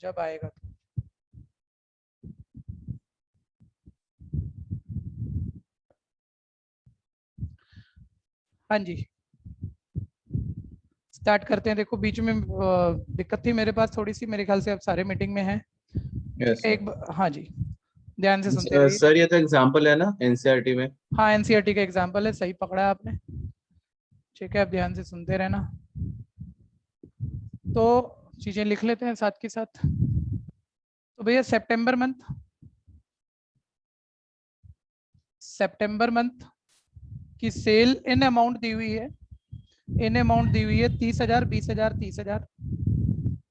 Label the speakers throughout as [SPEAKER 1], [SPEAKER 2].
[SPEAKER 1] जब आएगा तो। हाँ जी, स्टार्ट करते हैं। देखो बीच में दिक्कत थी मेरे पास थोड़ी सी, मेरे ख्याल से अब सारे मीटिंग में हैं।
[SPEAKER 2] यस
[SPEAKER 1] हाँ जी, ध्यान से सुनते रहिए।
[SPEAKER 2] सर, ये तो एग्जांपल है ना एनसीईआरटी में।
[SPEAKER 1] हाँ एनसीईआरटी का एग्जाम्पल है, सही पकड़ा है आपने। ठीक है, अब ध्यान से सुनते रहना। तो चीजें लिख लेते हैं साथ के साथ। तो भैया सितंबर मंथ की सेल इन अमाउंट दी हुई है। इन अमाउंट दी हुई है 30,000, 20,000, 30,000,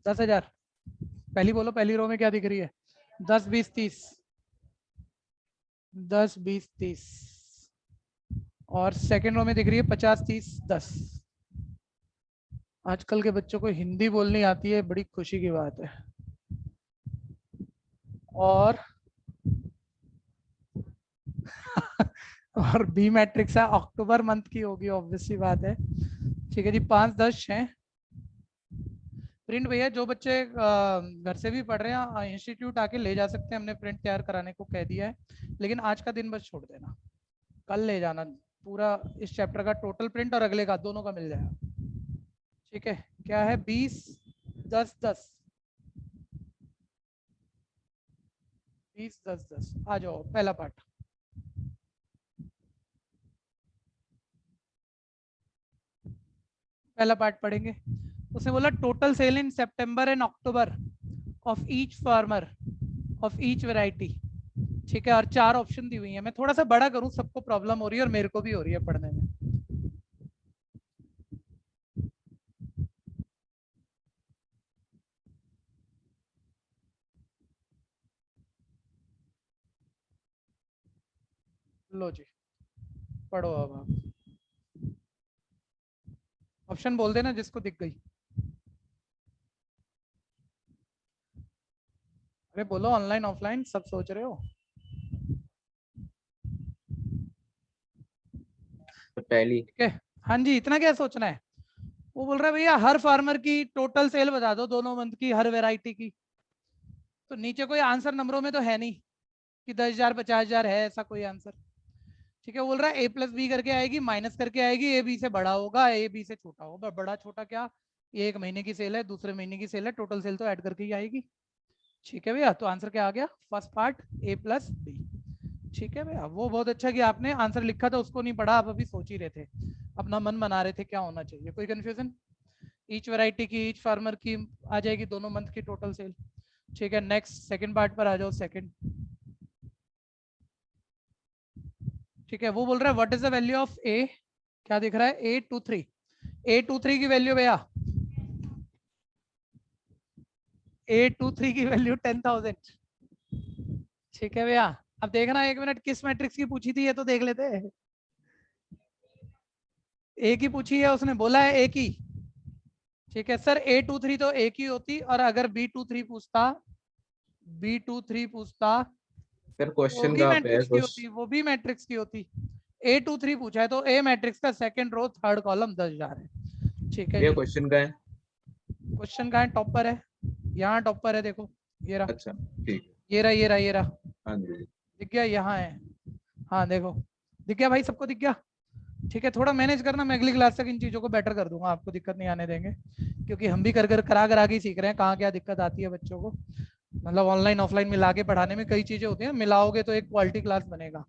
[SPEAKER 1] 10,000। पहली बोलो, पहली रो में क्या दिख रही है? 10, 20, 30। 10, 20, 30। और सेकंड रो में दिख रही है 50, 30, 10। आजकल के बच्चों को हिंदी बोलनी आती है, बड़ी खुशी की बात है। और और बी मैट्रिक्स है, अक्टूबर मंथ की होगी, ऑब्वियसली बात है। ठीक है जी, 5, 10 है। प्रिंट भैया जो बच्चे घर से भी पढ़ रहे हैं इंस्टीट्यूट आके ले जा सकते हैं, हमने प्रिंट तैयार कराने को कह दिया है। लेकिन आज का दिन बस छोड़ देना, कल ले जाना। पूरा इस चैप्टर का टोटल प्रिंट और अगले का दोनों का मिल जाएगा। ठीक है, क्या है? 20, 10, 10। 20, 10, 10। आ जाओ, पहला पार्ट। पहला पार्ट पढ़ेंगे। उसने बोला total sale in September and October of each farmer of each variety. ठीक है, और 4 ऑप्शन दी हुई है। मैं थोड़ा सा बड़ा करूं, सबको प्रॉब्लम हो रही है और मेरे को भी हो रही है पढ़ने में। लो जी, पढ़ो अब आप। ऑप्शन बोल देना जिसको दिख गई। अरे बोलो, ऑनलाइन ऑफलाइन सब सोच रहे हो।
[SPEAKER 2] तो पहली।
[SPEAKER 1] ठीक है, हाँ जी, इतना क्या सोचना है। वो बोल रहा है भैया हर फार्मर की टोटल सेल बता दो दोनों मंथ की, हर वेराइटी की। तो नीचे कोई आंसर नंबरों में तो है नहीं कि 10,000, 50,000 है, ऐसा कोई आंसर। ठीक है, बोल रहा है ए प्लस बी करके आएगी, माइनस करके आएगी, ए बी से बड़ा होगा, ए बी से छोटा होगा। बड़ा छोटा क्या, ये 1 महीने की सेल है, दूसरे महीने की सेल है, टोटल सेल तो ऐड करके ही आएगी। ठीक है भैया, तो आंसर क्या आ गया? First part A plus B. ठीक है भैया, वो बहुत अच्छा कि आपने आंसर लिखा था, उसको नहीं पढ़ा, आप अभी सोच ही रहे थे, अपना मन बना रहे थे क्या होना चाहिए। कोई कंफ्यूजन? ईच वैरायटी की, ईच फार्मर की आ जाएगी दोनों मंथ की टोटल सेल। ठीक है, नेक्स्ट सेकंड पार्ट पर आ जाओ। सेकंड, ठीक है, वो बोल रहा है what is the value of A. क्या दिख रहा है? 823। 823 की वैल्यू भैया, 823 की वैल्यू 10,000। ठीक है भैया, अब देखना 1 मिनट, किस मैट्रिक्स की पूछी थी ये तो देख लेते हैं। ए की पूछी है, उसने बोला है ए की। ठीक है सर, 823 तो ए की होती, और अगर बी23 पूछता
[SPEAKER 2] सर
[SPEAKER 1] वो
[SPEAKER 2] क्वेश्चन
[SPEAKER 1] भी
[SPEAKER 2] कहाँ पे है?
[SPEAKER 1] मैट्रिक्स की होती, वो भी मैट्रिक्स की होती। 823 पूछा है तो ए मैट्रिक्स का सेकंड रो थर्ड कॉलम 10,000 है। ठीक है
[SPEAKER 2] ये
[SPEAKER 1] जी,
[SPEAKER 2] क्वेश्चन का है।
[SPEAKER 1] क्वेश्चन कहाँ है? टॉप पर है, यहाँ टॉप पर है, देखो ये रहा,
[SPEAKER 2] अच्छा ठीक है।
[SPEAKER 1] ये रहा, ये रहा, ये रहा।
[SPEAKER 2] हाँ जी।
[SPEAKER 1] दिख गया? यहाँ है। हाँ देखो, दिख गया भाई, सबको दिख गया। ठीक है, थोड़ा मैनेज करना, मैं अगली क्लास तक इन चीज़ों को बेटर कर दूंगा, आपको दिक्कत नहीं आने देंगे। क्योंकि हम भी कर कर करा करा के ही सीख रहे हैं, कहाँ क्या दिक्कत आती है बच्चों को। मतलब ऑनलाइन ऑफलाइन मिला के पढ़ाने में कई चीज़ें होती हैं, मिलाओगे तो एक क्वालिटी क्लास बनेगा।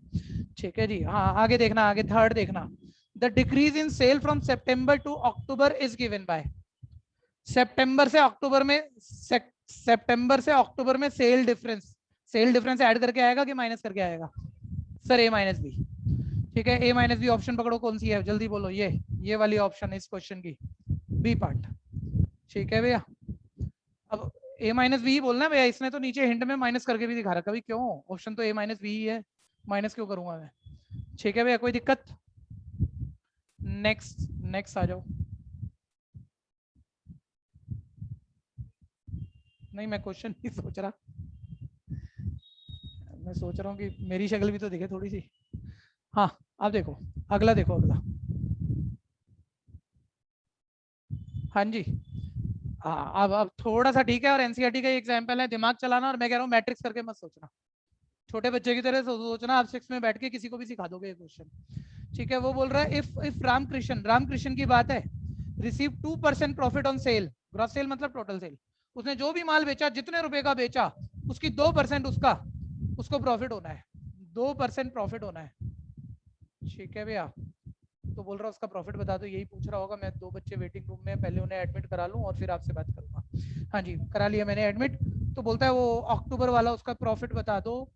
[SPEAKER 1] ठीक है जी, हाँ आगे देखना, आगे थर्ड देखना। The decrease in sale from September to October is given by. सितंबर से अक्टूबर में, सितंबर से अक्टूबर में सेल डिफरेंस ऐड करके आएगा कि माइनस करके आएगा? सर ए माइनस बी। ठीक है, ए माइनस बी ऑप्शन पकड़ो, कौन सी है जल्दी बोलो। ये वाली ऑप्शन है इस क्वेश्चन की, बी पार्ट। ठीक है भैया, अब ए माइनस बी ही बोलना है भैया, इसने तो नीचे हिंट में माइनस करके भी दिखा रखा है, क्यों? ऑप्शन तो ए माइनस बी ही है, माइनस क्यों करूंगा मैं? ठीक है भैया, कोई दिक्कत? नेक्स्ट, नेक्स्ट आ जाओ। नहीं, मैं क्वेश्चन नहीं सोच रहा, मैं सोच रहा हूँ कि मेरी शक्ल भी तो दिखे थोड़ी सी। हाँ, अब देखो, अगला देखो, अगला। हाँ जी, हाँ अब थोड़ा सा ठीक है, और एनसीईआरटी का एग्जाम्पल है, दिमाग चलाना, और मैं कह रहा हूँ मैट्रिक्स करके मत सोचना, छोटे बच्चे की तरह सोचना, आप 6 में बैठ के किसी को भी सिखा दोगे ये क्वेश्चन। ठीक है, वो बोल रहा है इफ रामकृष्ण की बात है, receive 2% profit on sale, gross sale मतलब टोटल सेल, उसने जो भी माल बेचा, जितने रुपए का बेचा, उसकी 2% उसको प्रॉफिट होना है, 2% प्रॉफिट होना है। ठीक है भैया, तो बोल रहा उसका प्रॉफिट बता दो, यही पूछ रहा होगा। मैं 2 बच्चे वेटिंग रूम में, पहले उन्हें एडमिट करा लूं और फिर आपसे बात करूंगा। हाँ जी, करा लिया मैंने एडमिट। तो बोलता है वो अक्टूबर वाला उसका प्रॉफिट बता दो।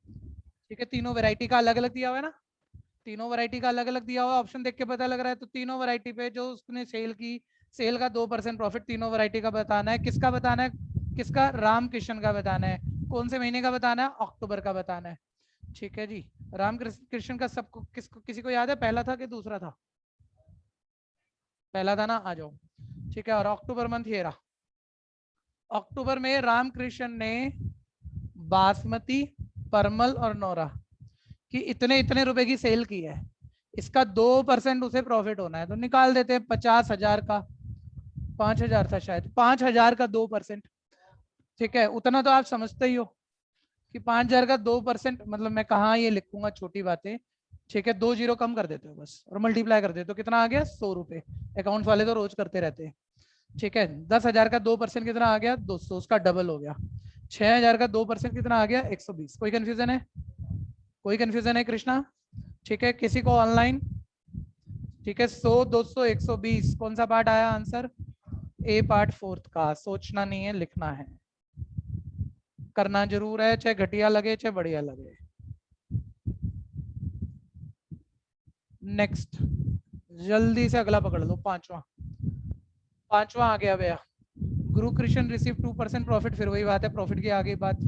[SPEAKER 1] ठीक है, तीनों वैरायटी का अलग अलग दिया हुआ है ना, तीनों वैरायटी का अलग अलग दिया हुआ, ऑप्शन देख के पता लग रहा है। तो तीनों वैरायटी पे जो उसने सेल की, सेल का 2% प्रॉफिट तीनों वैरायटी का बताना है। किसका बताना है? किसका? रामकृष्ण का बताना है। कौन से महीने का बताना है? अक्टूबर का बताना है। ठीक है जी, रामकृष्ण का सबको किसी को याद है, पहला था कि दूसरा था? पहला था ना, आ जाओ। ठीक है, और अक्टूबर मंथ ये रहा। अक्टूबर में रामकृष्ण ने बासमती, परमल और नोरा की इतने इतने रुपए की सेल की है, इसका 2% उसे प्रॉफिट होना है। तो निकाल देते हैं 50,000 का, 5,000 था शायद, 5,000 का 2%। ठीक है, उतना तो आप समझते ही हो कि 5,000 का 2% मतलब मैं कहाँ ये लिखूंगा छोटी बातें। ठीक है, 2 जीरो कम कर देते हो बस और मल्टीप्लाई कर देते हो, तो कितना आ गया? 100 रुपए। अकाउंट वाले तो रोज करते रहते हैं। ठीक है, 10,000 का 2% कितना आ गया? 200, उसका डबल हो गया। 6,000 का 2% कितना आ गया? 120। कोई कंफ्यूजन है? कोई कंफ्यूजन है कृष्णा? ठीक है, किसी को ऑनलाइन? ठीक है, 100, 200, 120, कौन सा पार्ट आया आंसर? ए पार्ट, फोर्थ का। सोचना नहीं है, लिखना है, करना जरूर है, चाहे घटिया लगे चाहे बढ़िया लगे। नेक्स्ट, जल्दी से अगला पकड़ लो, पांचवा आ गया भैया। गुरु कृष्ण रिसीव 2% प्रॉफिट, फिर वही बात है, प्रॉफिट की आगे बात।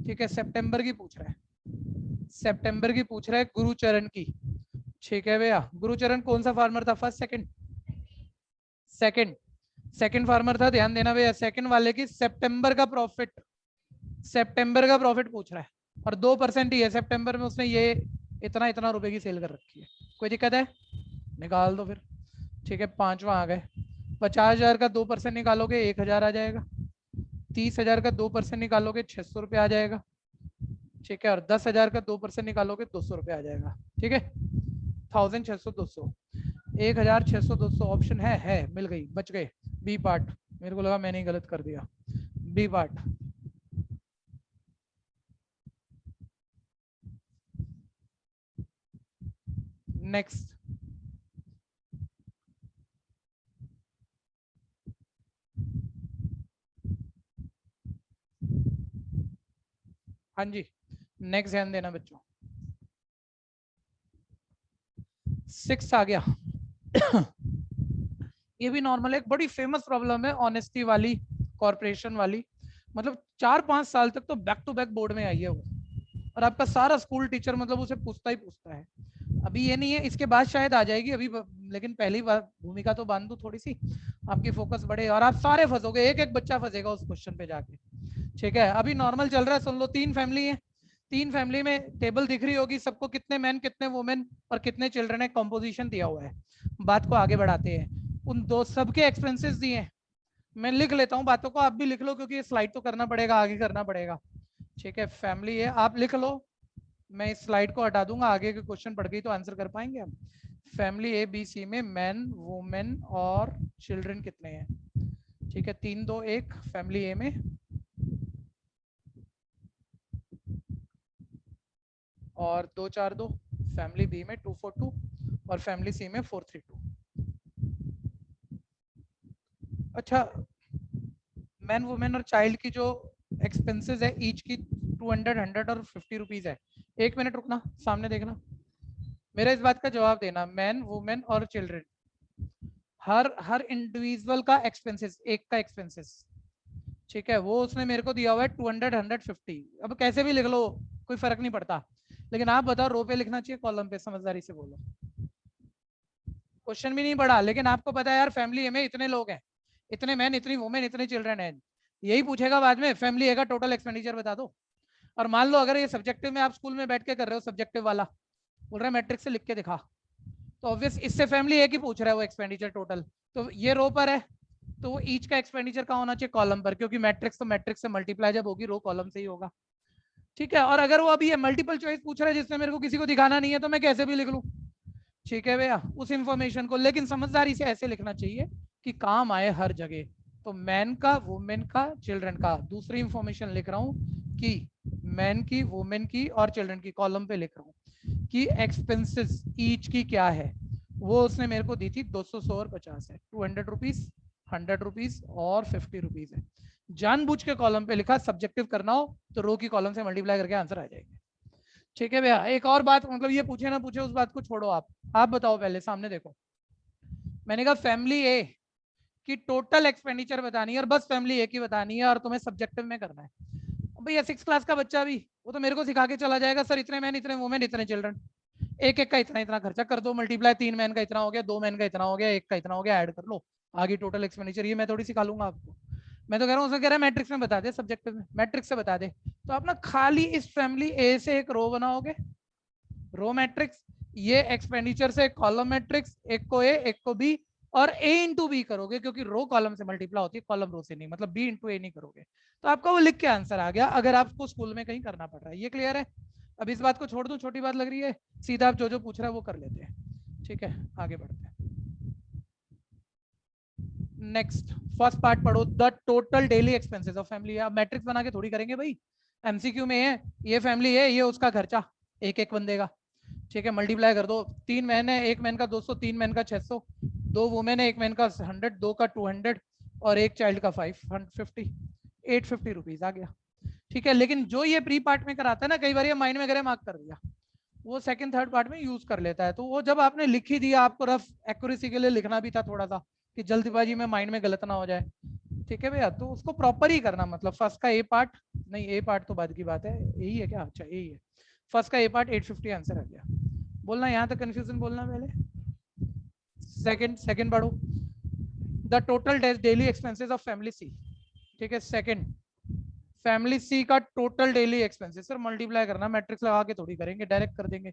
[SPEAKER 1] ठीक है, सितंबर की पूछ रहा है, सितंबर की पूछ रहा है, गुरुचरण की। ठीक है भैया, गुरुचरण कौन सा फार्मर था? First, second? Second, second farmer था। ध्यान देना भैया, सेकंड वाले की सितंबर का प्रॉफिट, सितंबर का प्रॉफिट पूछ रहा है, और 2% ही है। सितंबर में उसने ये इतना इतना रुपए की सेल कर रखी है। कोई दिक्कत है? निकाल दो फिर। ठीक है, पांचवा आ गए। 50,000 का 2% निकालोगे 1,000 आ जाएगा। 30,000 का 2% निकालोगे 600 रुपये आ जाएगा। ठीक है, और 10,000 का 2% निकालोगे 200 रुपये आ जाएगा। ठीक है, 1,600, 200, 1,600, 200 ऑप्शन है, मिल गई, बच गए। बी पार्ट, मेरे को लगा मैंने ही गलत कर दिया। B part. नेक्स्ट, हाँ जी, नेक्स्ट ध्यान देना बच्चों। 6 आ गया। ये भी नॉर्मल है, एक बड़ी फेमस प्रॉब्लम है, ऑनेस्टी वाली, कॉर्पोरेशन वाली। मतलब 4-5 साल तक तो बैक टू बैक बोर्ड में आई है वो, और आपका सारा स्कूल टीचर मतलब उसे पूछता ही पूछता है। अभी ये नहीं है, इसके बाद शायद आ जाएगी अभी, लेकिन पहली बार भूमिका तो बांध दो थोड़ी सी, आपकी फोकस बढ़े और आप सारे फंसोगे, एक एक बच्चा फंसेगा उस क्वेश्चन पे जाके। ठीक है, अभी नॉर्मल चल रहा है, सुन लो। 3 फैमिली है, 3 फैमिली में टेबल दिख रही होगी सबको, कितने मैन कितने वुमेन और कितने चिल्ड्रन है, कंपोजिशन दिया हुआ है। बात को आगे बढ़ाते हैं, उन दो सबके एक्सपेंसेस दिए हैं। मैं लिख लेता हूँ बातों को, आप भी लिख लो, क्योंकि स्लाइड तो करना पड़ेगा, आगे करना पड़ेगा। ठीक है, फैमिली है, आप लिख लो, मैं इस स्लाइड को हटा दूंगा, आगे के क्वेश्चन पढ़ के तो आंसर कर पाएंगे हम। फैमिली ए बी सी में मैन, वुमेन और चिल्ड्रन कितने हैं? ठीक है, 3, 2, 1 फैमिली ए में, और 2, 4, 2 फैमिली बी में, 2, 4, 2 और फैमिली सी में 4, 3, 2। अच्छा, मैन, वुमेन और चाइल्ड की जो एक्सपेंसेस है ईच की 200, 100 और 50 रुपीज है। 1 मिनट रुकना, सामने देखना, मेरा इस बात का जवाब देना। मैन, वुमेन और चिल्ड्रन, हर इंडिविजुअल का एक्सपेंसेस, एक का एक्सपेंसेस। ठीक है, वो उसने मेरे को दिया हुआ है 200, 100, 50। अब कैसे भी लिख लो, कोई फर्क नहीं पड़ता, लेकिन आप बताओ रो पे लिखना चाहिए कॉलम पे? समझदारी से बोलो। क्वेश्चन भी नहीं पढ़ा, लेकिन आपको पता है यार फैमिली में इतने लोग हैं, इतने मैन, इतनी वुमेन, इतने चिल्ड्रन हैं। यही पूछेगा बाद में, फैमिली ए का टोटल एक्सपेंडिचर बता दो। और मान लो अगर ये सब्जेक्टिव में आप स्कूल में बैठ के कर रहे हो, सब्जेक्टिव वाला बोल रहा है मैट्रिक से लिख के दिखा, तो ऑब्वियस इससे फैमिली ए की पूछ रहा है वो एक्सपेंडिचर टोटल, तो ये रो पर है, तो वो ईच का एक्सपेंडिचर कहाँ होना चाहिए, कॉलम पर, क्योंकि मैट्रिक्स तो मैट्रिक्स से मल्टीप्लाई जब होगी रो कॉलम से ही होगा। ठीक है, और अगर वो अभी ये मल्टीपल चॉइस पूछ रहा है जिसमें मेरे को किसी को दिखाना नहीं है तो मैं कैसे भी लिख लूं। ठीक है भैया, उस इंफॉर्मेशन को, लेकिन समझदारी से ऐसे लिखना चाहिए कि काम आए हर जगह। तो मैन का, वुमेन का, चिल्ड्रन का, दूसरी इंफॉर्मेशन लिख रहा हूँ कि मैन की, वुमेन की और चिल्ड्रन की, कॉलम पे लिख रहा हूँ कि एक्सपेंसेस ईच की क्या है। वो उसने मेरे को दी थी 200, 100 और 50 है, 200 रुपीज, 100 रुपीज और 50 रुपीज है। जानबूझ के कॉलम पे लिखा, सब्जेक्टिव करना हो तो रो की कॉलम से मल्टीप्लाई करके आंसर आ जाएगा। ठीक है भैया, एक और बात, मतलब ये पूछे ना पूछे उस बात को छोड़ो, आप बताओ, पहले सामने देखो। मैंने कहा फैमिली ए की टोटल एक्सपेंडिचर बतानी है और बस फैमिली ए की बतानी है और तुम्हें सब्जेक्टिव में करना है। भैया 6 क्लास का बच्चा भी, वो तो मेरे को सिखा के चला जाएगा, सर इतने मैन, इतने वुमेन, इतने चिल्ड्रन, एक एक का इतना इतना खर्चा कर दो, मल्टीप्लाई, 3 मैन का इतना हो गया, 2 मैन का इतना हो गया, एक का इतना हो गया, ऐड कर लो, आगे टोटल एक्सपेंडिचर। ये मैं थोड़ी सिखा लूंगा आपको, मैं तो कह रहा हूँ, उसने कह रहा है मैट्रिक्स में बता दे, सब्जेक्टिव में मैट्रिक्स से बता दे। तो आप ना खाली इस फैमिली ए से एक रो बनाओगे, रो मैट्रिक्स, ये एक्सपेंडिचर से कॉलम मैट्रिक्स, एक को ए एक को बी, और ए इंटू बी करोगे, क्योंकि रो कॉलम से मल्टीप्लाई होती है, कॉलम रो से नहीं, मतलब बी इंटू ए नहीं करोगे। तो आपका वो लिख के आंसर आ गया, अगर आपको स्कूल में कहीं करना पड़ रहा है। ये क्लियर है? अब इस बात को छोड़ दूं, छोटी बात लग रही है, सीधा आप जो जो पूछ रहा है वो कर लेते हैं। ठीक है, आगे बढ़ते हैं। नेक्स्ट, फर्स्ट पार्ट पढ़ो, the total daily expenses of family. आप मैट्रिक्स बना के थोड़ी करेंगे भाई, एमसीक्यू में है, ये फैमिली है, ये उसका खर्चा एक एक बंदे का। ठीक है, मल्टीप्लाई कर दो, 3 मैन है, एक मैन का 200, 3 मैन का 600, 2 वुमेन है, एक मैन का 100, 2 का 200 और एक चाइल्ड का 550, 850 रुपीज आ गया। ठीक है, लेकिन जो ये प्री पार्ट में कराता है ना, कई बार ये माइंड में करे मार्क कर दिया, वो सेकंड थर्ड पार्ट में यूज कर लेता है। तो वो जब आपने लिख ही दिया, आपको रफ एक्यूरेसी के लिए लिखना भी था थोड़ा सा, कि जल्दबाजी में माइंड में गलत ना हो जाए। ठीक है भैया, तो उसको प्रॉपर ही करना, मतलब फर्स्ट का ए पार्ट, नहीं ए पार्ट तो बाद की बात है, यही है क्या, अच्छा यही है, फर्स्ट का ए पार्ट 850 आंसर आ गया। बोलना यहाँ तक कंफ्यूजन, बोलना पहले। सेकंड पढ़ो, the total daily expenses of family C. ठीक है, सेकंड, फैमिली सी का total daily expenses, sir multiply करना, मैट्रिक्स लगा के थोड़ी करेंगे, डायरेक्ट कर देंगे।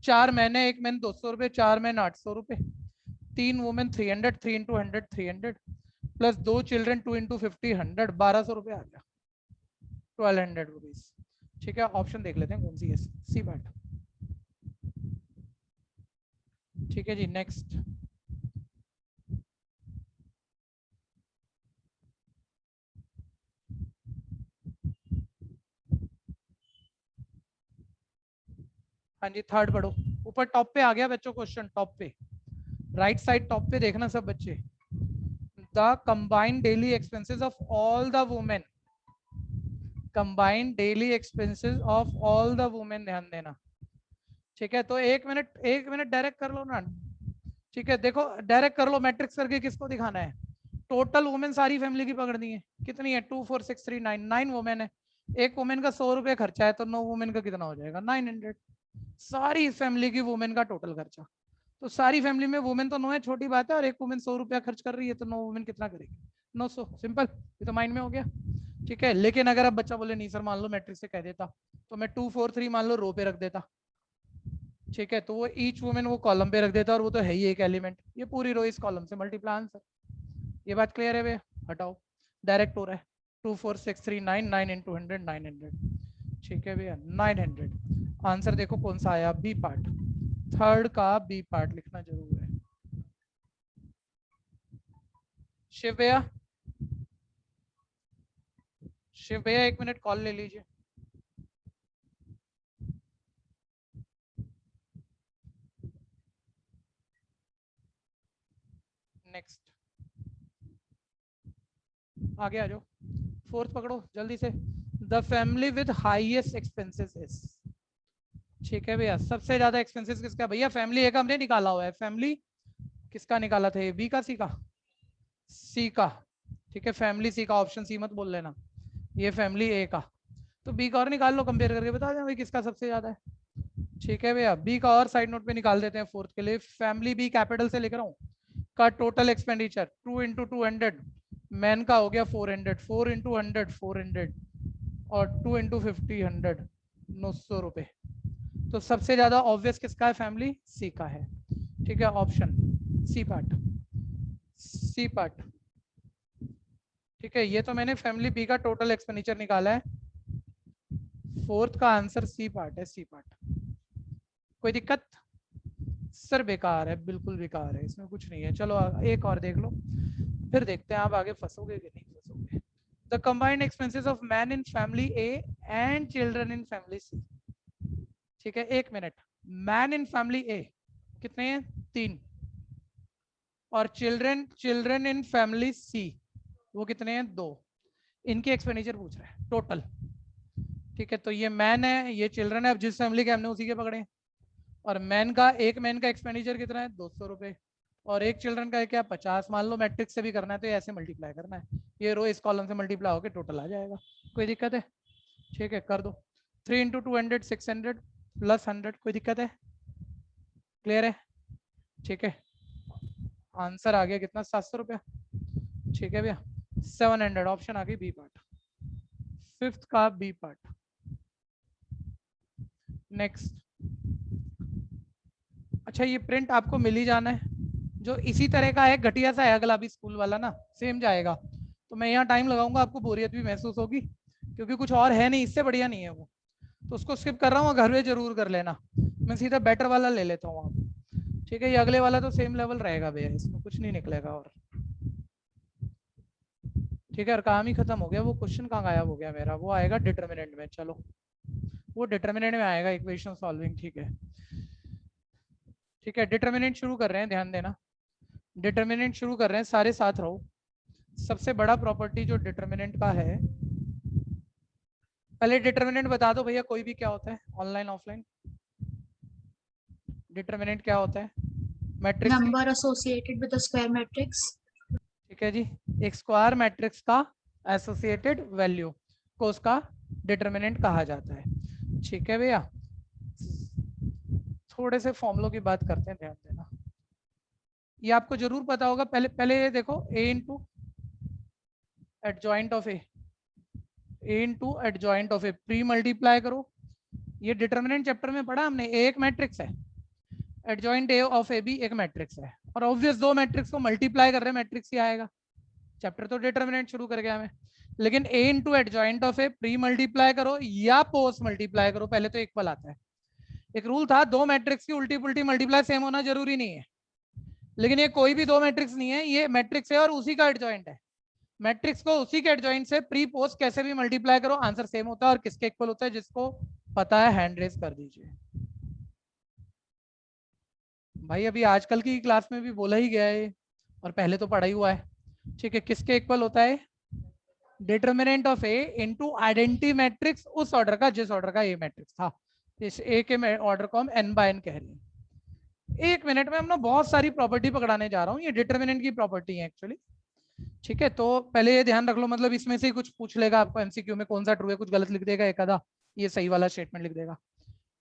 [SPEAKER 1] 4 महीने, एक मैन 200 रुपए, 4 मैन 800 रुपए, 3 women 300, 3 into 100 300, plus 2 children 2 into 50 100, 1200 रुपए आ गया, 1200 रुपीज। ठीक है, ऑप्शन देख लेते हैं कौन सी है, सी पार्ट। ठीक है जी, नेक्स्ट। हाँ जी, थर्ड पढ़ो, ऊपर टॉप पे आ गया बच्चों क्वेश्चन, टॉप पे, राइट साइड टॉप पे देखना सब बच्चे। The combined daily expenses of all the women, combined daily expenses of all the women, ध्यान देना। ठीक है, तो एक मिनट डायरेक्ट कर लो ना। ठीक है, देखो डायरेक्ट कर लो, मैट्रिक्स करके किसको दिखाना है, टोटल वुमेन सारी फैमिली की पकड़नी है, कितनी है, 2 4 6 3 9, 9 वुमेन है, एक वुमेन का 100 रुपए खर्चा है, तो 9 वुमेन का कितना हो जाएगा, 900, सारी फैमिली की वुमेन का टोटल खर्चा। तो सारी फैमिली में वुमेन तो 9 है, छोटी बात है, और एक वुमेन 100 रुपया खर्च कर रही है, तो 9 वुमेन कितना करेगी, 900, सिंपल, ये तो माइंड में हो गया। ठीक है, लेकिन अगर अब बच्चा बोले नहीं सर, मान लो मैट्रिक्स से कह देता, तो मैं 2 4 3 मान लो रो पे रख देता। ठीक है, तो वो ईच वुमेन वो कॉलम पे रख देता, और वो तो है ही एक एलिमेंट, ये पूरी रो इस कॉलम से मल्टीप्लाई आंसर। ये बात क्लियर है भैया, हटाओ, डायरेक्ट हो रहा है, 2 4 6 3 9, 9 इंटू 100 900। ठीक है भैया, 900 आंसर देखो कौन सा आया, बी पार्ट, थर्ड का बी पार्ट लिखना जरूर है। शिव भैया, शिव भैया 1 मिनट कॉल ले लीजिए। नेक्स्ट, आगे आ जाओ, फोर्थ पकड़ो जल्दी से, the family with highest expenses is. ठीक है भैया, सबसे ज्यादा एक्सपेंसेस किसका, भैया फैमिली ए का हमने निकाला हुआ है, फैमिली किसका निकाला था, बी का, सी का, सी का। ठीक है, फैमिली सी का, ऑप्शन सी मत बोल लेना, ये फैमिली ए का, तो बी का और निकाल लो, कंपेयर करके बता दें भाई किसका सबसे ज्यादा है। ठीक है भैया, बी का और साइड नोट पे निकाल देते हैं फोर्थ के लिए, फैमिली बी कैपिटल से लिख रहा हूँ, का टोटल एक्सपेंडिचर 2 इंटू 200, मैन का हो गया 400, 4 इंटू 100 400, और 2 इंटू 50 100, 900 रुपए। तो सबसे ज्यादा ऑब्वियस किसका है, फैमिली सी का है। ठीक है, option C part, C part. ठीक है, ये तो मैंने फैमिली बी का टोटल एक्सपेंडिचर निकाला है। फोर्थ का आंसर सी पार्ट है, सी पार्ट। कोई दिक्कत? सर बेकार है, बिल्कुल बेकार है, इसमें कुछ नहीं है। चलो एक और देख लो, फिर देखते हैं आप आगे फंसोगे कि नहीं फंसोगे। The combined expenses of man in family A and children in family C. ठीक है, एक minute. Man in family A कितने हैं? 3। और चिल्ड्रन इन फैमिली सी वो कितने हैं? 2। इनकी एक्सपेंडिचर पूछ रहा है टोटल। ठीक है, तो ये मैन है, ये चिल्ड्रन है। अब जिस फैमिली के हमने उसी के पकड़े। और एक मैन का एक्सपेंडिचर कितना है? 200 रुपए। और एक चिल्ड्रन का है क्या? 50। मान लो मैट्रिक्स से भी करना है तो ऐसे मल्टीप्लाई करना है, ये रो इस कॉलम से मल्टीप्लाई होकर टोटल आ जाएगा। कोई दिक्कत है? ठीक है, कर दो। 3 इंटू 200 600 प्लस 100। कोई दिक्कत है? क्लियर है? ठीक है, आंसर आ गया कितना? 700 रुपया। ठीक है भैया, 700। ऑप्शन आ गई बी पार्ट, फिफ्थ का बी पार्ट। नेक्स्ट। अच्छा, ये प्रिंट आपको मिल ही जाना है। जो इसी तरह का है, घटिया सा है अगला भी स्कूल वाला ना, सेम जाएगा। तो मैं यहाँ टाइम लगाऊंगा, आपको बोरियत भी महसूस होगी, क्योंकि कुछ और है नहीं, इससे बढ़िया नहीं है वो। तो उसको स्किप कर रहा हूँ, घर में जरूर कर लेना। मैं सीधा बेटर वाला ले लेता हूँ आप। ठीक है, ये अगले वाला तो सेम लेवल रहेगा भैया, इसमें कुछ नहीं निकलेगा। और ठीक है, और काम ही खत्म हो गया। वो क्वेश्चन कहाँ गायब हो गया मेरा? वो आएगा डिटर्मिनेंट में। चलो, वो डिटर्मिनेंट में आएगा, इक्वेशन सॉल्विंग। ठीक है, ठीक है, डिटर्मिनेंट शुरू कर रहे हैं, ध्यान देना। डिटर्मिनेंट शुरू कर रहे हैं, सारे साथ रहो। सबसे बड़ा प्रॉपर्टी जो डिटर्मिनेंट का है, पहले डिटर्मिनेंट बता दो भैया, कोई भी क्या होता है, ऑनलाइन ऑफलाइन। डिटर्मिनेंट क्या होता है? Matrix
[SPEAKER 3] number associated with the square matrix.
[SPEAKER 1] ठीक है जी, एक स्क्वायर मैट्रिक्स का एसोसिएटेड वैल्यू को उसका डिटर्मिनेंट कहा जाता है। ठीक है भैया, थोड़े से फॉर्मूलों की बात करते हैं, ध्यान देना। ये आपको जरूर पता होगा। पहले ये देखो, a into adjoint of A pre multiply करो। ये डिटर्मिनेंट चैप्टर में पढ़ा हमने। ए एक मैट्रिक्स है, एडजॉइंट ए ऑफ ए भी एक मैट्रिक्स है, और ऑब्वियस दो मैट्रिक्स को मल्टीप्लाई कर रहे हैं, मैट्रिक्स ही आएगा। चैप्टर तो डिटर्मिनेंट शुरू कर गया मैं, लेकिन A into adjoint of A pre multiply करो या पोस्ट मल्टीप्लाई करो, पहले तो इक्वल आता है। एक रूल था, दो मैट्रिक्स की उल्टी पुल्टी मल्टीप्लाई सेम होना जरूरी नहीं है, लेकिन ये कोई भी दो मैट्रिक्स नहीं है, ये मैट्रिक्स है और उसी का एडजॉइंट है। मैट्रिक्स को उसी के एडजॉइंट से प्री पोस्ट कैसे भी मल्टीप्लाई करो, आंसर सेम होता है। और किसके इक्वल होता है? जिसको पता है हैंड रेज कर दीजिए भाई। अभी आजकल की क्लास में भी बोला ही गया है, और पहले तो पढ़ा ही हुआ है। ठीक है, किसके इक्वल होता है? Determinant of A into identity matrix, उस ऑर्डर का जिस ऑर्डर का ए मैट्रिक्स था। इस ए के ऑर्डर को हम n बाय n कह रहे हैं। एक मिनट में हम ना बहुत सारी प्रॉपर्टी पकड़ाने जा रहा हूँ, ये डिटर्मिनेंट की प्रॉपर्टी है एक्चुअली। ठीक है, तो पहले ये ध्यान रख लो, मतलब इसमें से ही कुछ पूछ लेगा आपको एमसीक्यू में, कौन सा ट्रू है, कुछ गलत लिख देगा एक आधा, ये सही वाला स्टेटमेंट लिख देगा।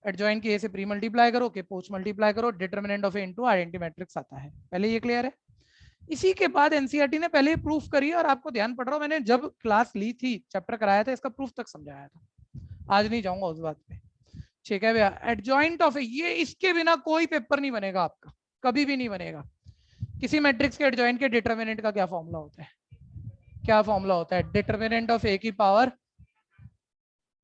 [SPEAKER 1] एडजॉइंट की ए से प्री मल्टीप्लाई करो, के पोस्ट मल्टीप्लाई करो, determinant of A into identity matrix आता है। पहले ये क्लियर है? इसी के बाद एनसीईआरटी ने पहले प्रूफ करी, और आपको ध्यान पड़ रहा हो, मैंने जब क्लास ली थी, चैप्टर कराया था, इसका प्रूफ तक समझाया था। आज नहीं जाऊंगा उस बात पे। ठीक है भैया, एडजॉइंट ऑफ ये, इसके बिना कोई पेपर नहीं बनेगा आपका, कभी भी नहीं बनेगा। किसी मैट्रिक्स के एडजॉइंट के डिटर्मिनेंट का क्या फॉर्मूला होता है? क्या फॉर्मूला होता है? डिटर्मिनेंट ऑफ ए की पावर,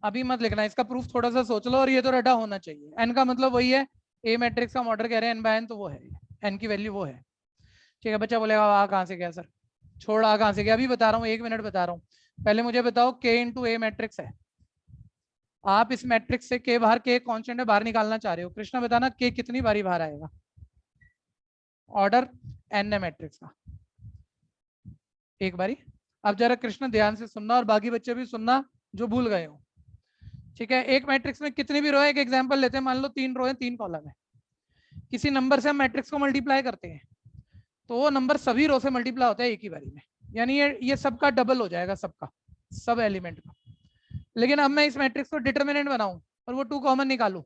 [SPEAKER 1] अभी मत लिखना, इसका प्रूफ थोड़ा सा सोच लो, और ये तो रटा होना चाहिए। एन का मतलब वही है, ए मैट्रिक्स का ऑर्डर कह रहे हैं एन बाय एन, तो वो है, एन की वैल्यू वो है। ठीक है, बच्चा बोलेगा आ कहाँ से गया सर? छोड़, आ कहाँ से गया? अभी बता रहा हूँ, 1 मिनट बता रहा हूँ। पहले मुझे बताओ, के इंटू ए मैट्रिक्स है, आप इस मैट्रिक्स से के बाहर, के कांस्टेंट है, बाहर निकालना चाह रहे हो, कृष्णा बताना के कितनी बारी बाहर आएगा? ऑर्डर एन है मैट्रिक्स का, एक बारी। अब जरा कृष्णा ध्यान से सुनना, और बाकी बच्चे भी सुनना जो भूल गए हो। ठीक है, एक मैट्रिक्स में कितनी भी रो है, एक एग्जांपल लेते हैं, मान लो 3 रो है 3 कॉलम है। किसी नंबर से हम मैट्रिक्स को मल्टीप्लाई करते हैं, तो वो नंबर सभी रो से मल्टीप्लाई होता है एक ही बारी में, यानी ये सबका डबल हो जाएगा, सबका, सब एलिमेंट का। लेकिन अब मैं इस मैट्रिक्स को डिटर्मिनेंट बनाऊं और वो 2 कॉमन निकालूं,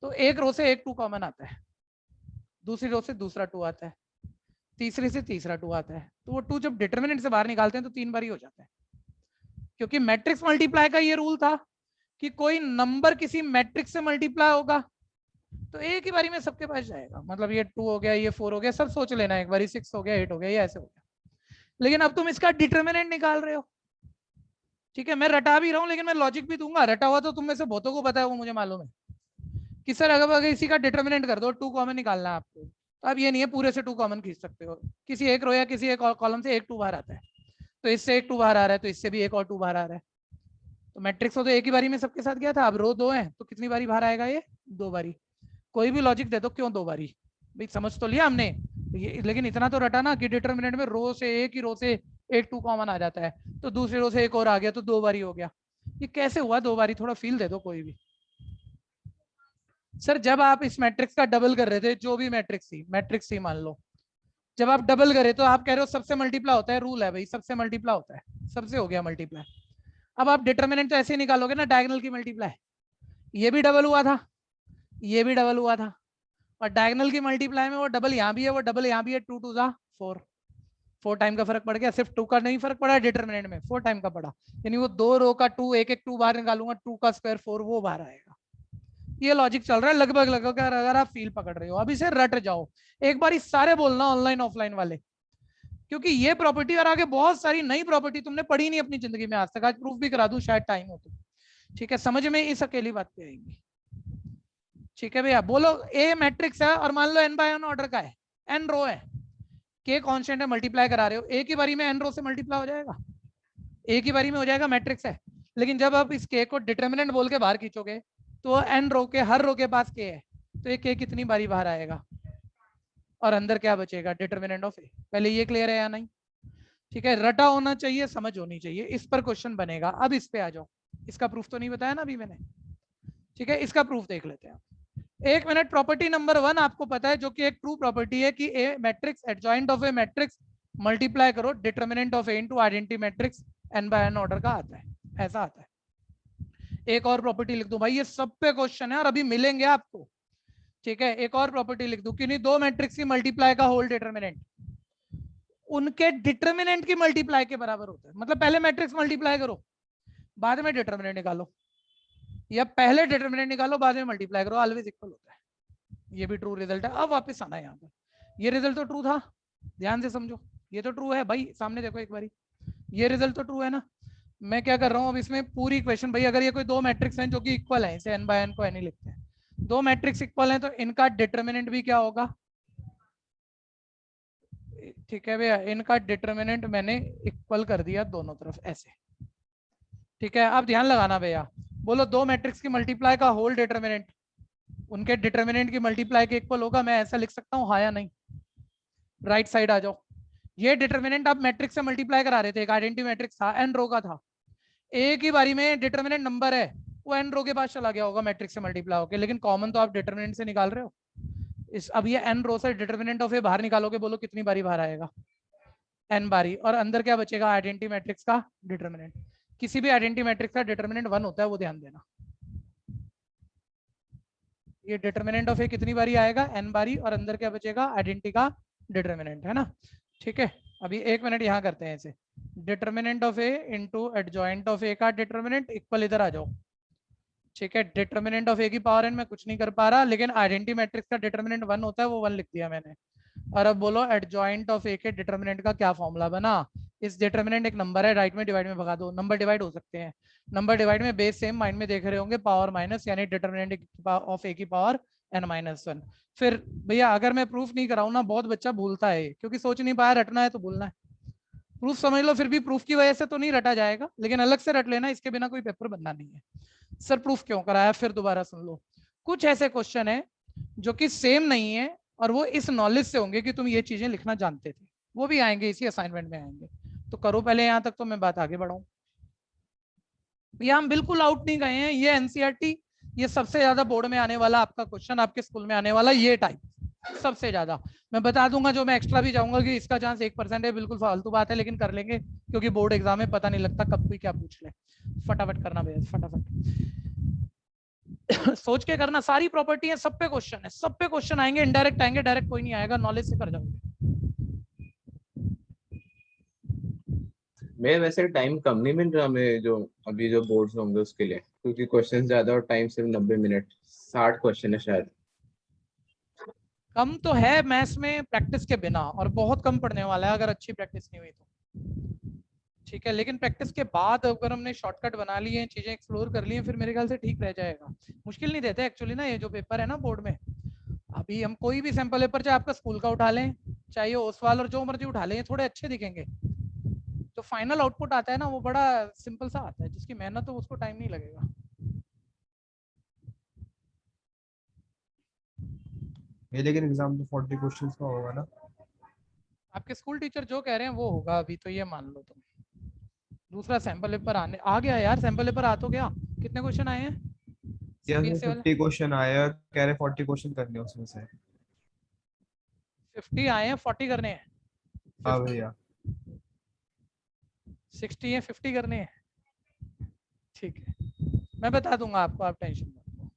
[SPEAKER 1] तो एक रो से एक 2 कॉमन आता है, दूसरी रो से दूसरा 2 आता है, तीसरी से तीसरा 2 आता है। तो वो 2 जब डिटर्मिनेंट से बाहर निकालते हैं तो 3 बारी हो जाता है, क्योंकि मैट्रिक्स मल्टीप्लाई का ये रूल था कि कोई नंबर किसी मैट्रिक्स से मल्टीप्लाई होगा तो एक ही बारी में सबके पास जाएगा। मतलब ये 2 हो गया, ये 4 हो गया, सब सोच लेना एक बारी, 6 हो गया, 8 हो गया, ये ऐसे हो गया। लेकिन अब तुम इसका डिटर्मिनेंट निकाल रहे हो। ठीक है, मैं रटा भी रहा हूँ लेकिन मैं लॉजिक भी दूंगा। रटा हुआ तो तुम में से बहुतों को पता है, वो मुझे मालूम है कि सर अगर इसी का डिटर्मिनेंट कर दो, 2 कॉमन निकालना है आपको, तो अब ये नहीं है पूरे से 2 कॉमन खींच सकते हो। किसी एक रो या किसी एक कॉलम से एक 2 बाहर आता है, तो इससे एक 2 बाहर आ रहा है, तो इससे भी एक और 2 बाहर आ रहा है। तो मैट्रिक्स हो तो एक ही बारी में सबके साथ गया था। अब रो 2 है तो कितनी बारी बाहर आएगा? ये 2 बारी। कोई भी लॉजिक दे दो, क्यों 2 बारी? भाई समझ तो लिया हमने ये, लेकिन इतना तो रटा ना कि डिटर्मिनेंट में रो से एक ही रो से एक 2 कॉमन आ जाता है, तो दूसरी रो से एक और आ गया तो 2 बारी हो गया। ये कैसे हुआ 2 बारी? थोड़ा फील दे दो कोई भी। सर जब आप इस मैट्रिक्स का डबल कर रहे थे, जो भी मैट्रिक्स थी मान लो, जब आप डबल करे तो आप कह रहे हो सबसे मल्टीप्लाई होता है, रूल है भाई, सबसे मल्टीप्लाई होता है, सबसे हो गया मल्टीप्लाई। अब आप डिटर्मिनेंट तो ऐसे ही निकालोगे ना, डायगोनल की मल्टीप्लाई। ये भी डबल हुआ था, ये भी डबल हुआ था, और डायगोनल की मल्टीप्लाई में वो डबल यहाँ भी है, वो डबल यहाँ भी है, 2 2 4, 4 टाइम का फर्क पड़ गया। सिर्फ 2 का नहीं फर्क पड़ा डिटर्मिनेंट में, 4 टाइम का पड़ा। यानी वो 2 रो का 2, एक 2 बाहर निकालूंगा, 2 का स्क्वायर 4, वो बाहर आएगा। ये लॉजिक चल रहा है लगभग लगभग। अगर आप फील पकड़ रहे हो, अभी से रट जाओ एक बार, सारे बोलना ऑनलाइन ऑफलाइन वाले, क्योंकि ये प्रॉपर्टी और आगे बहुत सारी नई प्रॉपर्टी तुमने पढ़ी नहीं अपनी जिंदगी में आज तक। आज प्रूफ भी करा दूं, शायद टाइम हो तो। ठीक है, समझ में इस अकेली बात पे आएंगी। ठीक है भैया, बोलो ए मैट्रिक्स है और मान लो n बाय n ऑर्डर का है, n रो है, k कांस्टेंट है, मल्टीप्लाई करा रहे हो, एक ही बारी में n रो से मल्टीप्लाई हो जाएगा, एक ही बारी में हो जाएगा, मैट्रिक्स है। लेकिन जब आप इस k को डिटर्मिनेंट बोल के बाहर खींचोगे तो n रो के हर रो के पास k है, तो ये k कितनी बारी बाहर आएगा और अंदर क्या बचेगा? डिटर्मिनेंट ऑफ ए। पहले ये क्लियर है या नहीं? ठीक है, रटा होना चाहिए, समझ होनी चाहिए, इस पर क्वेश्चन बनेगा। अब इस पे आ जाओ, इसका प्रूफ तो नहीं बताया ना अभी मैंने। ठीक है, इसका प्रूफ देख लेते हैं। एक मिनट, प्रॉपर्टी नंबर 1 आपको पता है, जो कि एक ट्रू प्रॉपर्टी है कि A matrix adjoint of A matrix multiply करो determinant of A into identity matrix n by n order का आता है, ऐसा आता है। एक और प्रॉपर्टी लिख दूं भाई, ये सब पे क्वेश्चन है और अभी मिलेंगे आपको। ठीक है, एक और प्रॉपर्टी लिख दूं कि नहीं, 2 मैट्रिक्स की मल्टीप्लाई का होल डिटर्मिनेंट उनके डिटर्मिनेंट की मल्टीप्लाई के बराबर होता है। मतलब पहले मैट्रिक्स मल्टीप्लाई करो, बाद में डिटर्मिनेंट निकालो, या पहले डिटर्मिनेंट निकालो बाद में मल्टीप्लाई करो, ऑलवेज इक्वल होता है। ये भी ट्रू रिजल्ट है। अब वापस आना है यहाँ पर, ये रिजल्ट तो ट्रू था, ध्यान से समझो, ये तो ट्रू है भाई, सामने देखो एक बारी, ये रिजल्ट तो ट्रू है ना। मैं क्या कर रहा हूँ अब इसमें पूरी इक्वेशन, भाई अगर ये कोई 2 मैट्रिक्स हैं जो कि इक्वल है, इसे n बाय n को n ही लिखते हैं, 2 मैट्रिक्स इक्वल हैं तो इनका डिटर्मिनेंट भी क्या होगा? ठीक है भैया, इनका डिटर्मिनेंट मैंने इक्वल कर दिया दोनों तरफ ऐसे। ठीक है, अब ध्यान लगाना भैया, बोलो 2 मैट्रिक्स की मल्टीप्लाई का होल डिटर्मिनेंट उनके डिटर्मिनेंट की मल्टीप्लाई के इक्वल होगा। मैं ऐसा लिख सकता हूँ, हाँ या नहीं? राइट साइड आ जाओ। ये डिटर्मिनेंट आप मैट्रिक्स से मल्टीप्लाई करा रहे थे, एक आइडेंटिटी मैट्रिक्स था, n रो का था, एक ही बारी में डिटर्मिनेंट नंबर है, वो n रो के पास चला गया होगा मैट्रिक्स से मल्टीप्लाई होकर, लेकिन कॉमन तो आप डिटर्मिनेंट से निकाल रहे हो। इस अब ये n रो से डिटर्मिनेंट ऑफ ए बाहर निकालोगे, बोलो कितनी बारी बाहर आएगा? n बारी, और अंदर क्या बचेगा? आइडेंटिटी मैट्रिक्स का डिटर्मिनेंट। किसी भी आइडेंटिटी मैट्रिक्स का डिटर्मिनेंट 1 होता है, वो ध्यान देना। ये डिटर्मिनेंट ऑफ ए कितनी बारी आएगा? n बारी, और अंदर क्या बचेगा? आइडेंटिटी का डिटर्मिनेंट, है ना। ठीक है, अभी 1 मिनट यहाँ करते हैं इसे। Determinant of A into adjoint of A का डिटर्मिनेंट इक्वल, इधर आ जाओ। ठीक है, डिटर्मिनेंट ऑफ ए की पावर n मैं कुछ नहीं कर पा रहा, लेकिन आइडेंटिटी मैट्रिक्स का डिटर्मिनेंट 1 होता है, वो 1 लिख दिया मैंने। और अब बोलो एडजॉइंट ऑफ ए के डिटर्मिनेंट का क्या फॉर्मूला बना? इस डिटर्मिनेंट एक नंबर है, राइट में डिवाइड में भगा दो, नंबर डिवाइड हो सकते हैं, नंबर डिवाइड में बेस सेम माइंड में देख रहे होंगे, पावर माइनस, यानी डिटर्मिनेंट ऑफ ए की पावर n-1। फिर भैया अगर मैं प्रूफ नहीं कराऊं ना, बहुत बच्चा भूलता है, क्योंकि सोच नहीं पाया, रटना है तो भूलना है। प्रूफ समझ लो, फिर भी प्रूफ की वजह से तो नहीं रटा जाएगा, लेकिन अलग से रट लेना, इसके बिना कोई पेपर बनना नहीं है। सर प्रूफ क्यों कराया? फिर दोबारा सुन लो, कुछ ऐसे क्वेश्चन है जो कि सेम नहीं है और वो इस नॉलेज से होंगे कि तुम ये चीजें लिखना जानते थे, वो भी आएंगे इसी असाइनमेंट में आएंगे। तो करो पहले यहाँ तक, तो मैं बात आगे बढ़ाऊं। भैया हम बिल्कुल आउट नहीं गए हैं, ये एनसीईआरटी, ये सबसे ज्यादा बोर्ड में आने वाला आपका क्वेश्चन, आपके स्कूल में आने वाला ये टाइप सबसे ज्यादा। मैं बता दूंगा, जो मैं एक्स्ट्रा भी जाऊंगा कि इसका चांस 1% है, बिल्कुल फालतू बात है, लेकिन कर लेंगे क्योंकि बोर्ड एग्जाम में पता नहीं लगता कब कोई क्या पूछ ले। फटाफट करना भैया, फटाफट सोच के करना, सारी प्रॉपर्टी है, सब पे क्वेश्चन है, सब पे क्वेश्चन आएंगे, इनडायरेक्ट आएंगे, डायरेक्ट कोई नहीं आएगा, नॉलेज से कर जाओगे।
[SPEAKER 2] मैं वैसे टाइम कम नहीं मिल रहा हमें, जो अभी जो बोर्ड्स होंगे उसके लिए, क्योंकि क्वेश्चन ज्यादा और टाइम सिर्फ 90 मिनट, 60 क्वेश्चन है शायद।
[SPEAKER 1] कम तो है मैथ्स में प्रैक्टिस के बिना, और बहुत कम पढ़ने वाला है अगर अच्छी प्रैक्टिस नहीं हुई तो। ठीक है, लेकिन प्रैक्टिस के बाद अगर हमने शॉर्टकट बना लिए हैं, चीजें एक्सप्लोर कर ली हैं, फिर मेरे ख्याल से ठीक रह जाएगा। मुश्किल नहीं देते एक्चुअली ना ये जो पेपर है ना बोर्ड में। अभी हम कोई भी सैंपल पेपर चाहे आपका स्कूल का उठा लें, चाहे ओसवाल और जो मर्जी उठा लें, थोड़े अच्छे दिखेंगे। जो फाइनल आउटपुट आता है ना वो बड़ा सिंपल सा आता है, जिसकी मेहनत हो उसको टाइम नहीं लगेगा।
[SPEAKER 4] ये लेकिन एग्जाम तो 40 क्वेश्चंस का होगा ना?
[SPEAKER 1] आपके स्कूल टीचर जो कह रहे हैं वो होगा, अभी तो ये मान लो तुम। दूसरा सैंपल पेपर आ गया यार, सैंपल पेपर आ तो गया। कितने क्वेश्चन आए हैं सीबीएसई वाले?
[SPEAKER 4] 50 क्वेश्चन आया, कह रहे 40 क्वेश्चन करने हैं उसमें से।
[SPEAKER 1] 50 आए हैं, 40 करने हैं।
[SPEAKER 4] हाँ भैया।
[SPEAKER 1] 60 है, 50 करने हैं। ठीक है, मैं बता दूंगा आपको, आप टेंशन मत लो।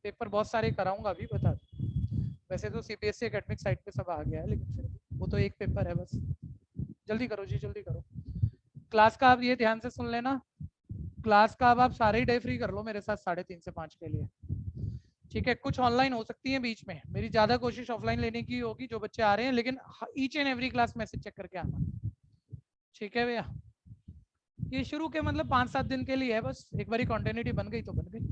[SPEAKER 1] पेपर बहुत सारे कराऊंगा, अभी बता दूँ। वैसे तो सीबीएसई एकेडमिक साइट पे सब आ गया है, लेकिन फिर वो तो एक पेपर है बस। जल्दी करो जी, जल्दी करो। क्लास का आप ये ध्यान से सुन लेना, क्लास का अब आप सारे ही डे फ्री कर लो मेरे साथ 3:30 से 5 के लिए। ठीक है, कुछ ऑनलाइन हो सकती है बीच में, मेरी ज्यादा कोशिश ऑफलाइन लेने की होगी जो बच्चे आ रहे हैं, लेकिन each and every class message check करके आना। ठीक है भैया, ये शुरू के मतलब 5-7 दिन के लिए है बस, एक बारी कॉन्टिन्यूटी बन गई तो बन गई।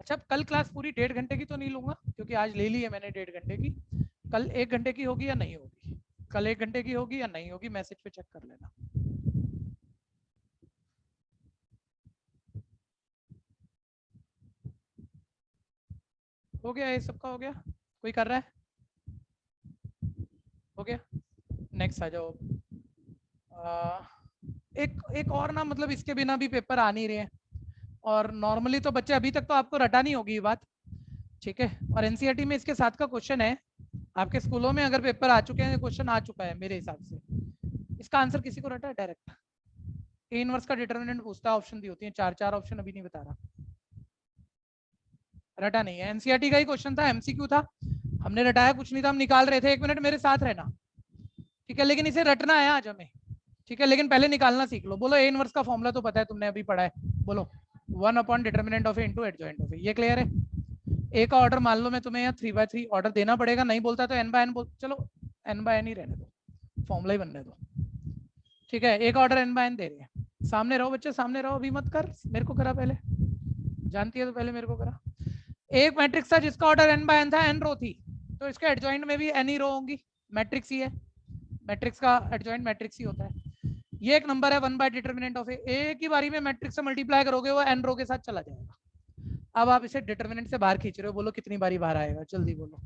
[SPEAKER 1] अच्छा, कल क्लास पूरी 1.5 घंटे की तो नहीं लूंगा, क्योंकि आज ले ली है मैंने 1.5 घंटे की। कल 1 घंटे की होगी या नहीं होगी? कल 1 घंटे की होगी या नहीं होगी, मैसेज पे चेक कर लेना। हो गया, ये सबका हो गया? कोई कर रहा है? हो गया, नेक्स्ट आ जाओ। एक और ना, मतलब इसके बिना भी पेपर आ नहीं रहे हैं, और नॉर्मली तो बच्चे अभी तक तो आपको रटा नहीं होगी ये बात, ठीक है। और एनसीईआरटी में इसके साथ का क्वेश्चन है, आपके स्कूलों में अगर पेपर आ चुके हैं, क्वेश्चन आ चुका है मेरे हिसाब से, इसका आंसर किसी को रटा है? डायरेक्ट ए इनवर्स का डिटरमिनेंट पूछता है, ऑप्शन दी होती है 4 ऑप्शन, अभी नहीं बता रहा, रटा नहीं है। एनसीईआरटी का ही क्वेश्चन था, एमसीक्यू था, हमने रटाया कुछ नहीं था, हम निकाल रहे थे। 1 मिनट मेरे साथ रहना, ठीक है, लेकिन इसे रटना है आज हमें, ठीक है, लेकिन पहले निकालना सीख लो। बोलो ए इनवर्स का फॉर्मूला तो पता है, तुमने अभी पढ़ा है, बोलो 1 determinant of A into adjoint of A, ये क्लियर है? ए का ऑर्डर मान लो मैं तुम्हें यहाँ 3/3 ऑर्डर देना पड़ेगा, नहीं बोलता तो n/n बोल, चलो n/n ही रहने दो, फॉर्मूला ही बनने दो, ठीक है। एक ऑर्डर n/n दे रहे हैं, सामने रहो बच्चे, सामने रहो, अभी मत कर, मेरे को करा पहले, जानती है तो पहले मेरे को करा। एक मैट्रिक्स था जिसका ऑर्डर n/n था, n रो थी, तो इसके एडजॉइंट में भी n ही रो होंगी, मैट्रिक्स ही है, मैट्रिक्स का एडजॉइंट मैट्रिक्स ही होता है। ये एक नंबर है 1 डिटरमिनेंट ऑफ ए, एक ही बारी में मैट्रिक्स से मल्टीप्लाई करोगे वो n रो के साथ चला जाएगा। अब आप इसे डिटरमिनेंट से बाहर खींच रहे हो, बोलो कितनी बारी बाहर आएगा, जल्दी बोलो।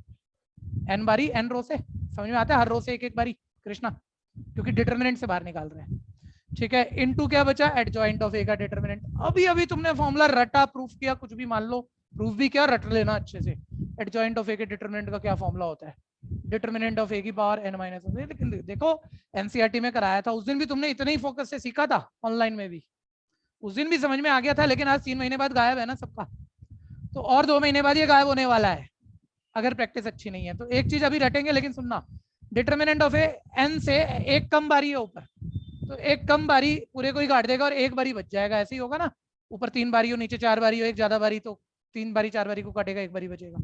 [SPEAKER 1] n बारी, n रो से, समझ में आता है? हर रो से एक एक बारी कृष्णा, क्योंकि डिटरमिनेंट से बाहर निकाल रहे हैं, ठीक है। इनटू क्या बचा? एडजॉइंट ऑफ ए का डिटरमिनेंट। अभी अभी तुमने फॉर्मूला रटा, प्रूफ किया, कुछ भी मान लो, प्रूफ भी क्या, रट लेना अच्छे से। एडजॉइंट ऑफ ए के डिटरमिनेंट का क्या फॉर्मूला होता है? डिटरमिनेंट ऑफ ए की पावर n-1। लेकिन देखो एनसीईआरटी में कराया था, उस दिन भी तुमने इतने ही फोकस से सीखा था, ऑनलाइन में भी उस दिन भी समझ में आ गया था, लेकिन आज 3 महीने बाद गायब है ना सबका, तो और 2 महीने बाद ये गायब होने वाला है अगर प्रैक्टिस अच्छी नहीं है। तो एक चीज अभी रटेंगे, लेकिन सुनना, डिटरमिनेंट ऑफ ए n से एक कम बारी है ऊपर, तो एक कम बारी पूरे को ही काट देगा और एक बारी बच जाएगा, ऐसे ही होगा ना, ऊपर 3 बारी हो, नीचे 4 बारी हो, एक ज्यादा बारी, तो 3 बारी 4 बारी को काटेगा, एक बारी बचेगा,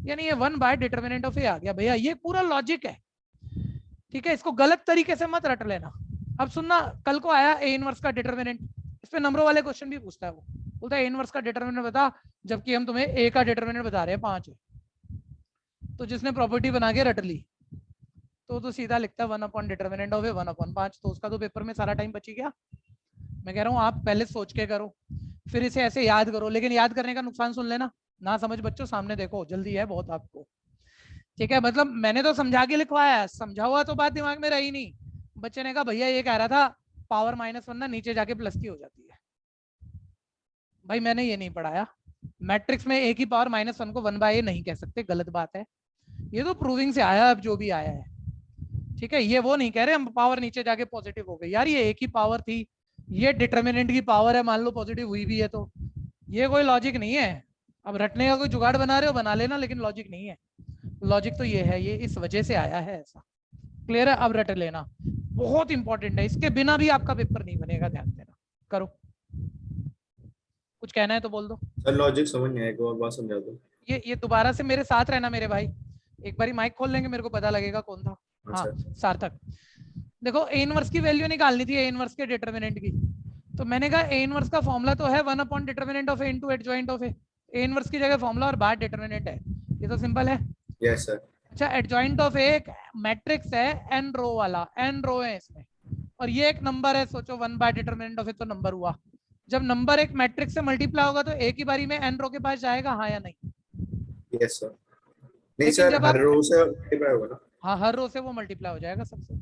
[SPEAKER 1] यानी ये 1 डिटरमिनेंट ऑफ ए आ गया भैया। ये पूरा लॉजिक है, ठीक है, इसको गलत तरीके से मत रट लेना। अब सुनना, कल को आया ए इनवर्स का डिटरमिनेंट, इस पे नंबरों वाले क्वेश्चन भी पूछता है, वो बोलता है ए इनवर्स का डिटरमिनेंट बता, जबकि हम तुम्हें ए का डिटरमिनेंट बता रहे हैं 5 है, तो जिसने प्रॉपर्टी बना के रट ली तो सीधा लिखता है 1 डिटरमिनेंट ऑफ ए 1/5, तो उसका तो पेपर में सारा टाइम बची गया। मैं कह रहा हूँ आप पहले सोच के करो, फिर इसे ऐसे याद करो, लेकिन याद करने का नुकसान सुन लेना, ना समझ बच्चों सामने देखो, जल्दी है बहुत आपको, ठीक है। मतलब मैंने तो समझा के लिखवाया, समझा हुआ तो बात दिमाग में रही नहीं। बच्चे ने कहा भैया ये कह रहा था पावर -1 ना नीचे जाके प्लस की हो जाती है, भाई मैंने ये नहीं पढ़ाया, मैट्रिक्स में ए की पावर -1 को 1/a नहीं कह सकते, गलत बात है, ये तो प्रूविंग से आया, अब जो भी आया है, ठीक है। ये वो नहीं कह रहे हम पावर नीचे जाके पॉजिटिव हो गई, यार ये ए की पावर थी, ये डिटरमिनेंट की पावर है, मान लो पॉजिटिव हुई भी है, तो ये कोई लॉजिक नहीं है। अब रटने का कोई जुगाड़ बना रहे हो बना लेना, लेकिन लॉजिक नहीं है, लॉजिक तो ये है, ये इस वजह से आया है ऐसा, क्लियर है? अब रट लेना, बहुत इंपॉर्टेंट है, इसके बिना भी आपका पेपर नहीं बनेगा, ध्यान देना। करो, कुछ कहना है तो बोल दो।
[SPEAKER 5] सर लॉजिक समझ नहीं आया, एक और बार समझा दो।
[SPEAKER 1] ये दोबारा से मेरे साथ रहना मेरे भाई, एक बारी माइक खोल लेंगे मेरे को पता लगेगा कौन था। हाँ
[SPEAKER 5] अच्छा
[SPEAKER 1] सार्थक, देखो ए इनवर्स की वैल्यू निकालनी थी, ए इनवर्स के डिटरमिनेंट की। तो मैंने कहा ए इनवर्स का फॉर्मूला तो है 1 determinant of A into adjoint of A. A inverse की जगह फॉर्मूला और बाहर डिटरमिनेंट है, ये तो सिंपल है।
[SPEAKER 5] Yes sir.
[SPEAKER 1] अच्छा एडजॉइंट ऑफ ए एक मैट्रिक्स है एन रो वाला, एन रो है इसमें, और ये एक नंबर है, सोचो 1 डिटरमिनेंट ऑफ ए तो नंबर हुआ। जब नंबर एक मैट्रिक्स से मल्टीप्लाई होगा तो एक ही बारी में एन रो के पास जाएगा, हाँ या नहीं?
[SPEAKER 5] Yes sir. नहीं
[SPEAKER 1] लेकिन
[SPEAKER 5] सर
[SPEAKER 1] जब
[SPEAKER 5] हर
[SPEAKER 1] आप-
[SPEAKER 5] रो से मल्टीप्लाई होगा ना।
[SPEAKER 1] हाँ हर रो से वो मल्टीप्लाई हो जाएगा सबसे।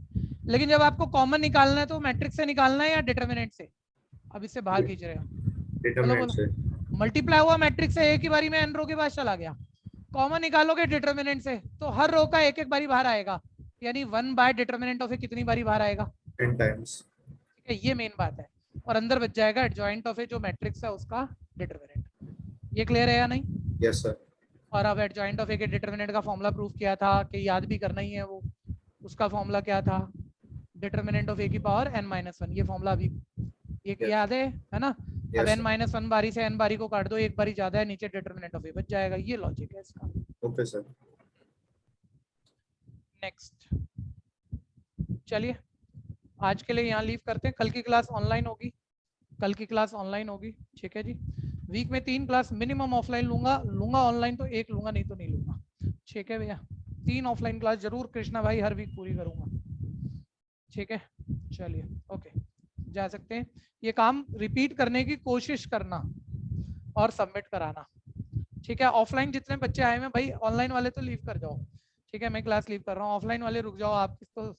[SPEAKER 1] लेकिन जब आपको कॉमन निकालना है तो मैट्रिक्स से निकालना है या डिटरमिनेंट से? अब इससे बाहर खींच रहे हो,
[SPEAKER 5] डिटरमिनेंट से।
[SPEAKER 1] मल्टीप्लाई हुआ मैट्रिक्स से, एक ही बारी में एन रो के पास चला गया। कॉमन निकालोगे डिटरमिनेंट से तो हर रो का एक एक बारी बाहर आएगा, यानी 1 डिटरमिनेंट ऑफ ए कितनी बारी बाहर आएगा?
[SPEAKER 5] 10 टाइम्स।
[SPEAKER 1] ठीक है, ये मेन बात है। और अंदर बच जाएगा एडजॉइंट ऑफ ए जो मैट्रिक्स है उसका डिटरमिनेंट। ये क्लियर है या नहीं?
[SPEAKER 5] Yes sir.
[SPEAKER 1] और अब एडजॉइंट ऑफ ए के डिटरमिनेंट का फॉर्मूला प्रूफ किया था कि याद भी करना ही है वो, उसका फॉर्मूला क्या था? डिटरमिनेंट ऑफ ए की पावर n-1। ये फॉर्मूला अभी ये
[SPEAKER 5] Yes.
[SPEAKER 1] याद है ना? अब
[SPEAKER 5] Yes,
[SPEAKER 1] n-1 बारी से n बारी को काट दो, एक बारी ज्यादा है, नीचे डिटरमिनेंट ऑफ ए बच जाएगा। ये लॉजिक है इसका।
[SPEAKER 5] Okay sir.
[SPEAKER 1] नेक्स्ट, चलिए आज के लिए यहाँ लीव करते हैं। कल की क्लास ऑनलाइन होगी, कल की क्लास ऑनलाइन होगी, ठीक है जी। वीक में 3 क्लास मिनिमम ऑफलाइन लूंगा ऑनलाइन तो 1 लूंगा, नहीं तो नहीं लूंगा, ठीक है भैया। 3 ऑफलाइन क्लास जरूर कृष्णा भाई हर वीक पूरी करूंगा, ठीक है। चलिए ओके, जा सकते हैं। ये काम रिपीट करने की कोशिश करना और सबमिट कराना, ठीक है। ऑफलाइन जितने बच्चे आए हैं भाई, ऑनलाइन वाले तो लीव कर जाओ, ठीक है। मैं क्लास लीव कर रहा हूँ, ऑफलाइन वाले रुक जाओ, आप तो